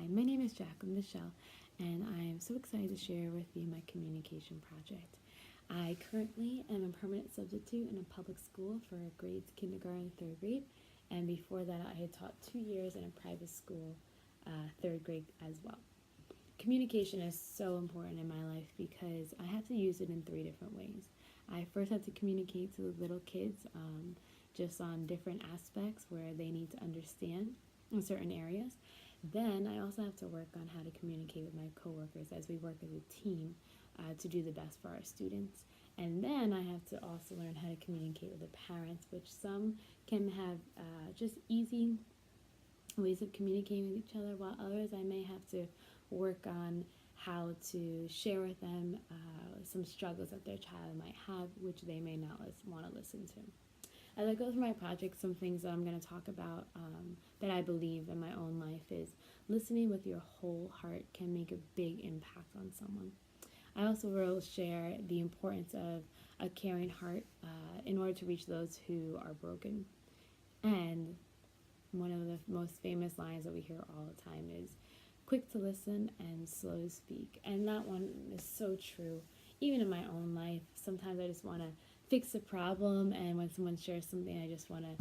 my name is Jacqueline Michelle, and I am so excited to share with you my communication project. I currently am a permanent substitute in a public school for grades kindergarten and third grade, and before that, I had taught 2 years in a private school, third grade as well. Communication is so important in my life because I have to use it in three different ways. I first have to communicate to the little kids just on different aspects where they need to understand in certain areas. Then I also have to work on how to communicate with my coworkers as we work as a team to do the best for our students. And then I have to also learn how to communicate with the parents, which some can have just easy ways of communicating with each other, while others I may have to work on how to share with them some struggles that their child might have, which they may not want to listen to. As I go through my project, some things that I'm going to talk about that I believe in my own life is listening with your whole heart can make a big impact on someone. I also will share the importance of a caring heart in order to reach those who are broken. And one of the most famous lines that we hear all the time is quick to listen and slow to speak. And that one is so true. Even in my own life, sometimes I just want to fix a problem, and when someone shares something, I just want to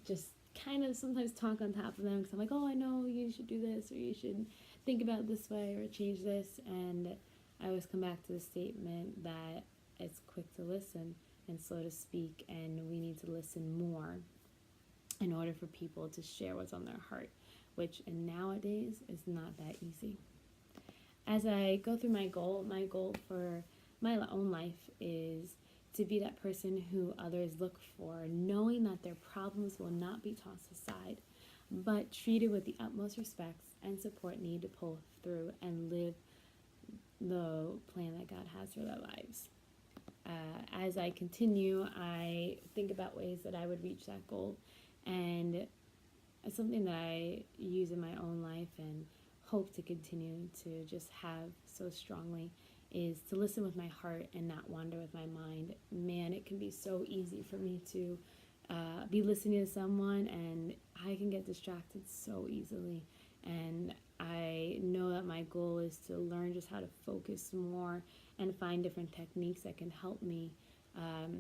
just kind of sometimes talk on top of them because I'm like, oh, I know you should do this, or you should think about it this way, or change this. And I always come back to the statement that it's quick to listen and slow to speak, and we need to listen more in order for people to share what's on their heart, which in nowadays is not that easy. As I go through my goal for my own life is to be that person who others look for, knowing that their problems will not be tossed aside, but treated with the utmost respect and support needed to pull through and live the plan that God has for their lives. As I continue, I think about ways that I would reach that goal, and something that I use in my own life and hope to continue to just have so strongly is to listen with my heart and not wander with my mind. Man, it can be so easy for me to be listening to someone, and I can get distracted so easily. And I know that my goal is to learn just how to focus more and find different techniques that can help me,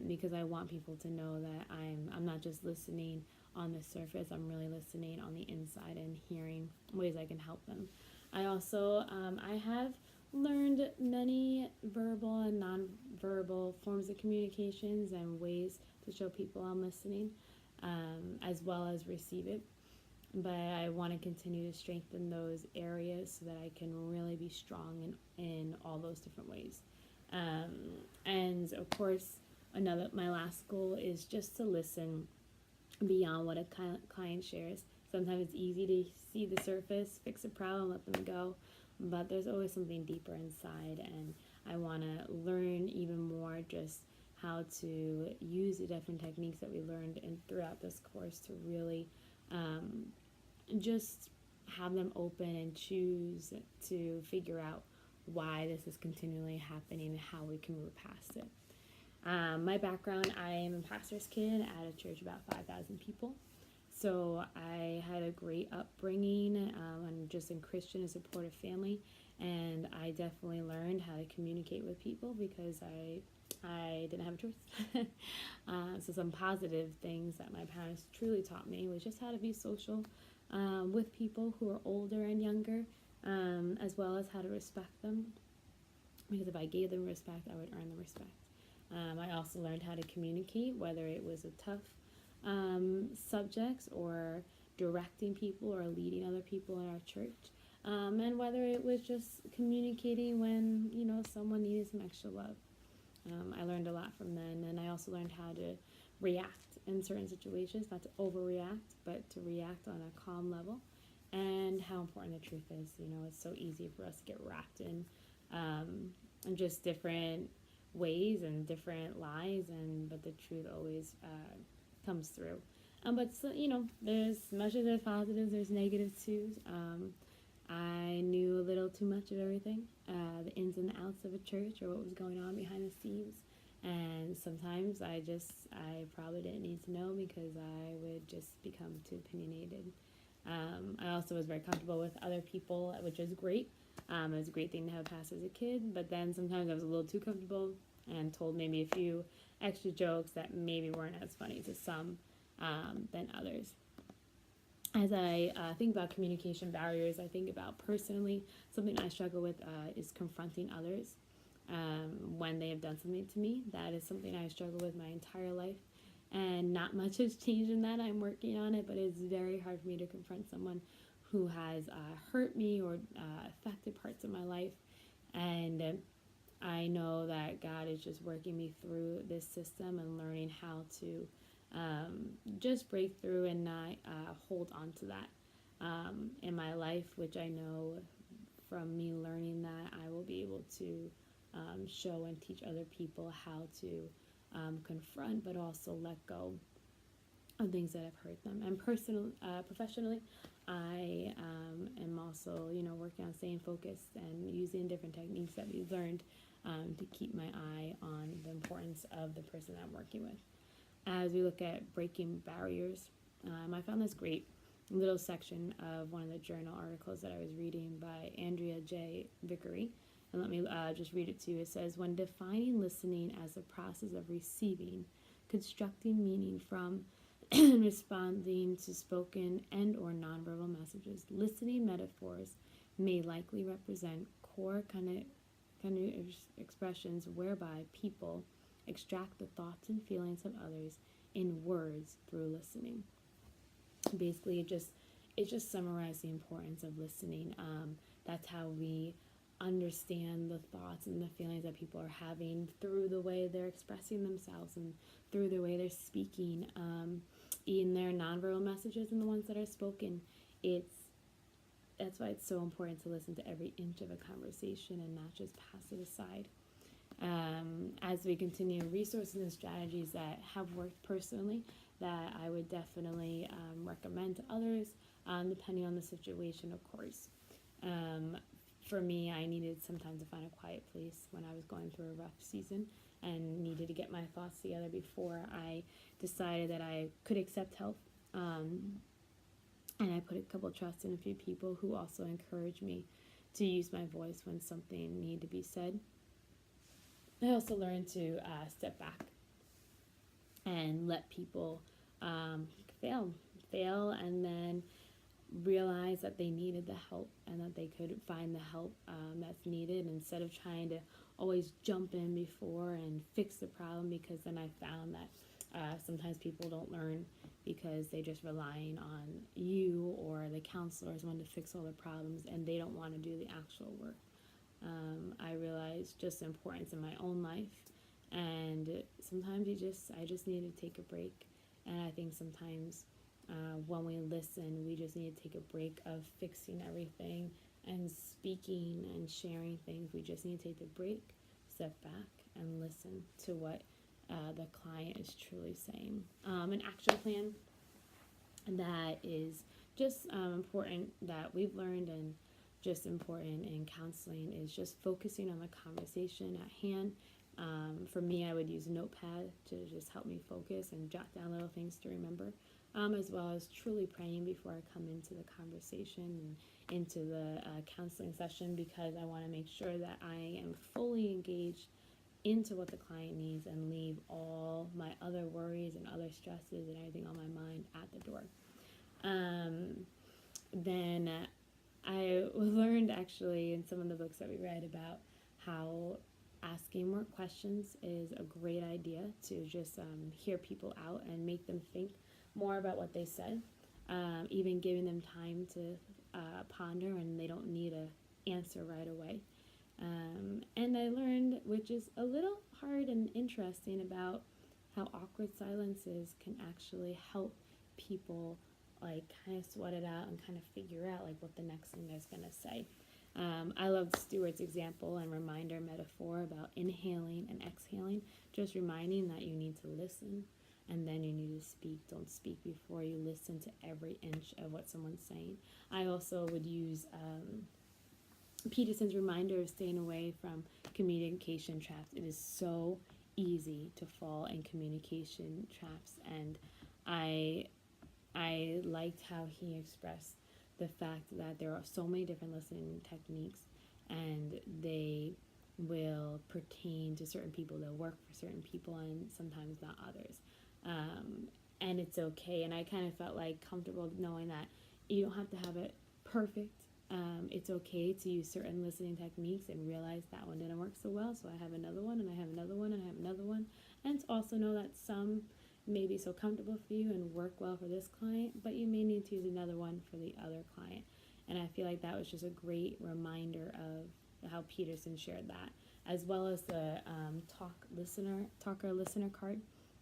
because I want people to know that I'm not just listening on the surface. I'm really listening on the inside and hearing ways I can help them. I also I have learned many verbal and non-verbal forms of communications and ways to show people I'm listening, as well as receive it. But I want to continue to strengthen those areas so that I can really be strong in all those different ways. And of course, my last goal is just to listen beyond what a client shares. Sometimes it's easy to see the surface, fix a problem, let them go, but there's always something deeper inside, and I want to learn even more just how to use the different techniques that we learned throughout this course to really just have them open and choose to figure out why this is continually happening and how we can move past it. My background, I am a pastor's kid at a church about 5,000 people. So I had a great upbringing. I'm just in Christian and supportive family, and I definitely learned how to communicate with people because I didn't have a choice. So some positive things that my parents truly taught me was just how to be social with people who are older and younger, as well as how to respect them, because if I gave them respect, I would earn the respect. I also learned how to communicate, whether it was a tough subjects or directing people or leading other people in our church, and whether it was just communicating when someone needed some extra love. I learned a lot from them, and I also learned how to react in certain situations, not to overreact, but to react on a calm level, and how important the truth is. It's so easy for us to get wrapped in just different ways and different lies, but the truth always comes through. But so, there's much as there's positives, there's negatives too. I knew a little too much of everything, the ins and outs of a church or what was going on behind the scenes. And sometimes I probably didn't need to know because I would just become too opinionated. I also was very comfortable with other people, which was great. It was a great thing to have passed as a kid, but then sometimes I was a little too comfortable and told maybe a few extra jokes that maybe weren't as funny to some than others. As I think about communication barriers, I think about personally something I struggle with is confronting others when they have done something to me. That is something I struggle with my entire life, and not much has changed in that. I'm working on it, but it's very hard for me to confront someone who has hurt me or affected parts of my life. And I know that God is just working me through this system and learning how to just break through and not hold on to that in my life, which I know from me learning that I will be able to show and teach other people how to confront but also let go of things that have hurt them. And professionally, I am also, working on staying focused and using different techniques that we've learned to keep my eye on the importance of the person that I'm working with. As we look at breaking barriers, I found this great little section of one of the journal articles that I was reading by Andrea J. Vickery. And let me just read it to you. It says, when defining listening as a process of receiving, constructing meaning from responding to spoken and or nonverbal messages, listening metaphors may likely represent core kind of expressions whereby people extract the thoughts and feelings of others in words through listening. Basically, it just summarized the importance of listening. That's how we understand the thoughts and the feelings that people are having through the way they're expressing themselves and through the way they're speaking, in their nonverbal messages and the ones that are spoken. That's why it's so important to listen to every inch of a conversation and not just pass it aside. As we continue resources and strategies that have worked personally, that I would definitely recommend to others, depending on the situation, of course. For me, I needed sometimes to find a quiet place when I was going through a rough season and needed to get my thoughts together before I decided that I could accept help. And I put a couple trust in a few people who also encouraged me to use my voice when something needed to be said. I also learned to step back and let people fail, and then realize that they needed the help and that they could find the help that's needed, instead of trying to always jump in before and fix the problem, because then I found that sometimes people don't learn because they're just relying on you or the counselors want to fix all the problems and they don't want to do the actual work. I realized just the importance in my own life, and sometimes I just need to take a break. And I think sometimes when we listen, we just need to take a break of fixing everything and speaking and sharing things. We just need to take the break, step back, and listen to what the client is truly saying. An action plan that is just important that we've learned and just important in counseling is just focusing on the conversation at hand. For me, I would use a notepad to just help me focus and jot down little things to remember, as well as truly praying before I come into the conversation and into the counseling session, because I want to make sure that I am fully engaged into what the client needs and leave all my other worries and other stresses and everything on my mind at the door. Then I learned actually in some of the books that we read about how asking more questions is a great idea to just hear people out and make them think more about what they said, even giving them time to ponder, and they don't need an answer right away. And I learned, which is a little hard and interesting, about how awkward silences can actually help people like kind of sweat it out and kind of figure out like what the next thing they're going to say. I love Stuart's example and reminder metaphor about inhaling and exhaling, just reminding that you need to listen and then you need to speak. Don't speak before you listen to every inch of what someone's saying. I also would use Peterson's reminder of staying away from communication traps. It is so easy to fall in communication traps, and I I liked how he expressed the fact that there are so many different listening techniques, and they will pertain to certain people. They'll work for certain people, and sometimes not others. And it's okay. And I kind of felt like comfortable knowing that you don't have to have it perfect. It's okay to use certain listening techniques and realize that one didn't work so well, so I have another one, and I have another one, and I have another one. And to also know that some may be so comfortable for you and work well for this client, but you may need to use another one for the other client. And I feel like that was just a great reminder of how Peterson shared that, as well as the talker listener card.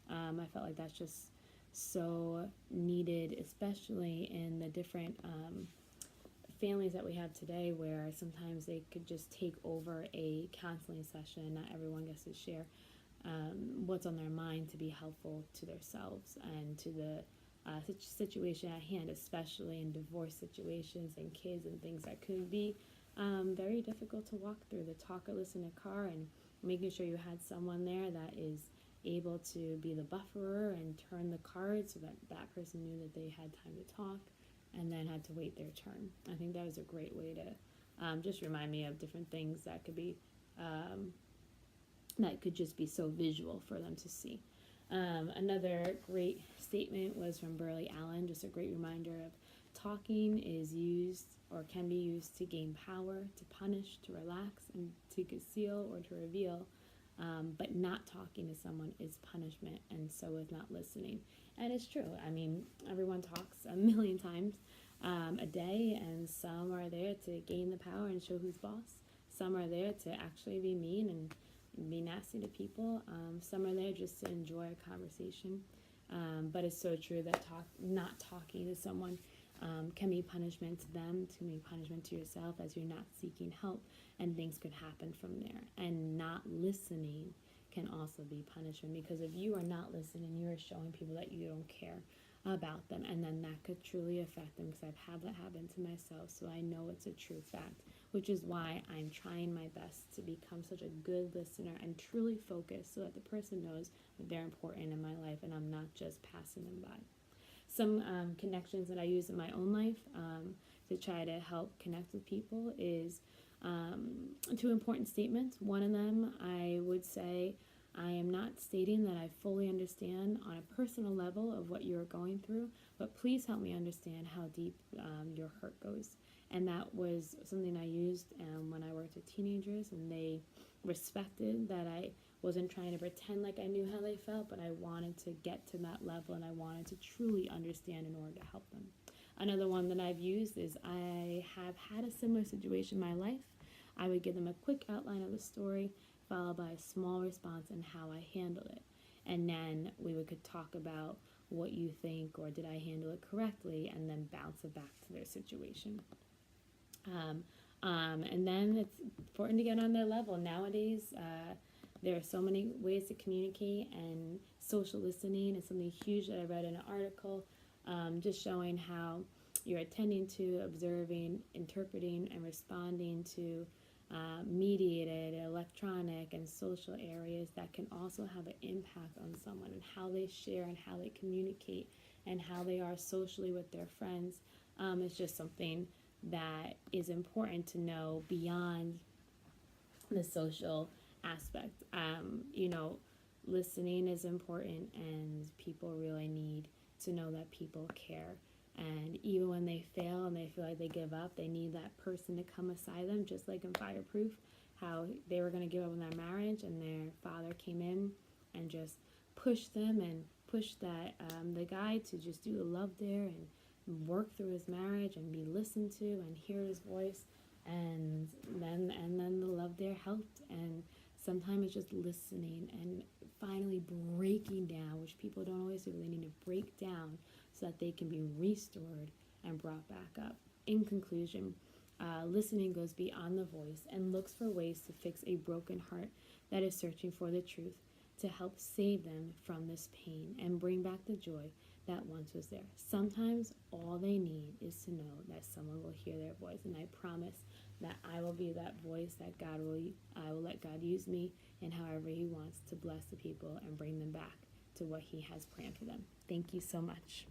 I felt like that's just so needed, especially in the different families that we have today, where sometimes they could just take over a counseling session. Not everyone gets to share what's on their mind to be helpful to themselves and to the situation at hand, especially in divorce situations and kids and things that could be very difficult to walk through. The talk or listen in a car, and making sure you had someone there that is able to be the bufferer and turn the card so that that person knew that they had time to talk and then had to wait their turn. I think that was a great way to just remind me of different things that could be that could just be so visual for them to see. Another great statement was from Burley Allen, just a great reminder of talking is used or can be used to gain power, to punish, to relax, and to conceal or to reveal. But not talking to someone is punishment, and so is not listening. And it's true. I mean, everyone talks a million times a day, and some are there to gain the power and show who's boss. Some are there to actually be mean and be nasty to people. Some are there just to enjoy a conversation. But it's so true that not talking to someone can be punishment to them, can be punishment to yourself, as you're not seeking help, and things could happen from there. And not listening can also be punishment, because if you are not listening, you are showing people that you don't care about them, and then that could truly affect them, because I've had that happen to myself, so I know it's a true fact, which is why I'm trying my best to become such a good listener and truly focus, so that the person knows that they're important in my life and I'm not just passing them by. Some connections that I use in my own life to try to help connect with people is two important statements. One of them, I would say, I am not stating that I fully understand on a personal level of what you're going through, but please help me understand how deep your hurt goes. And that was something I used when I worked with teenagers, and they respected that I wasn't trying to pretend like I knew how they felt, but I wanted to get to that level, and I wanted to truly understand in order to help them. Another one that I've used is I have had a similar situation in my life. I would give them a quick outline of the story, followed by a small response and how I handled it. And then we could talk about what you think, or did I handle it correctly, and then bounce it back to their situation. And then it's important to get on their level. Nowadays, there are so many ways to communicate, and social listening is something huge that I read in an article, just showing how you're attending to, observing, interpreting, and responding to mediated, electronic, and social areas that can also have an impact on someone, and how they share and how they communicate and how they are socially with their friends. It's just something that is important to know beyond the social aspect. Listening is important, and people really need to know that people care. And even when they fail and they feel like they give up, they need that person to come aside them, just like in Fireproof, how they were going to give up on their marriage, and their father came in and just pushed them and pushed the guy to just do the love there and work through his marriage and be listened to and hear his voice, and then the love there helped. And sometimes it's just listening and finally breaking down, which people don't always do. They need to break down so that they can be restored and brought back up. In conclusion, listening goes beyond the voice and looks for ways to fix a broken heart that is searching for the truth, to help save them from this pain and bring back the joy that once was there. Sometimes all they need is to know that someone will hear their voice, and I promise that I will be that voice that I will let God use me in however He wants to bless the people and bring them back to what He has planned for them. Thank you so much.